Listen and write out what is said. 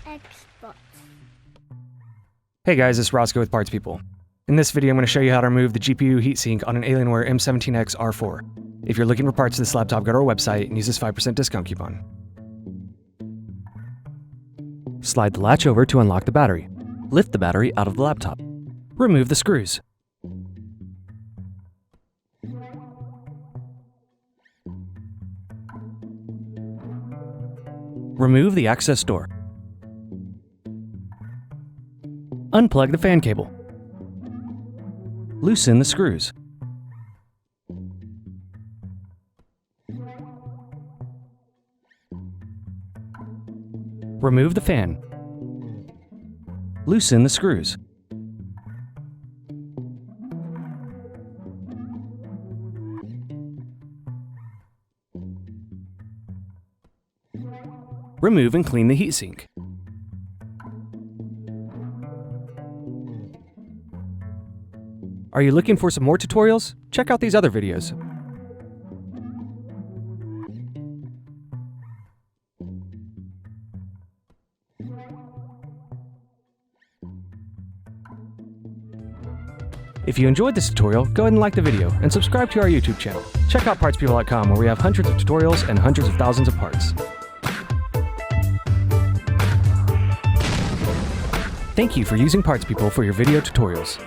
Xbox. Hey guys, it's Roscoe with Parts People. In this video, I'm going to show you how to remove the GPU heatsink on an AlienWare M17xR4. If you're looking for parts to this laptop, go to our website and use this 5% discount coupon. Slide the latch over to unlock the battery. Lift the battery out of the laptop. Remove the screws. Remove the access door. Unplug the fan cable. Loosen the screws. Remove the fan. Loosen the screws. Remove and clean the heatsink. Are you looking for some more tutorials? Check out these other videos. If you enjoyed this tutorial, go ahead and like the video and subscribe to our YouTube channel. Check out partspeople.com where we have hundreds of tutorials and hundreds of thousands of parts. Thank you for using Parts People for your video tutorials.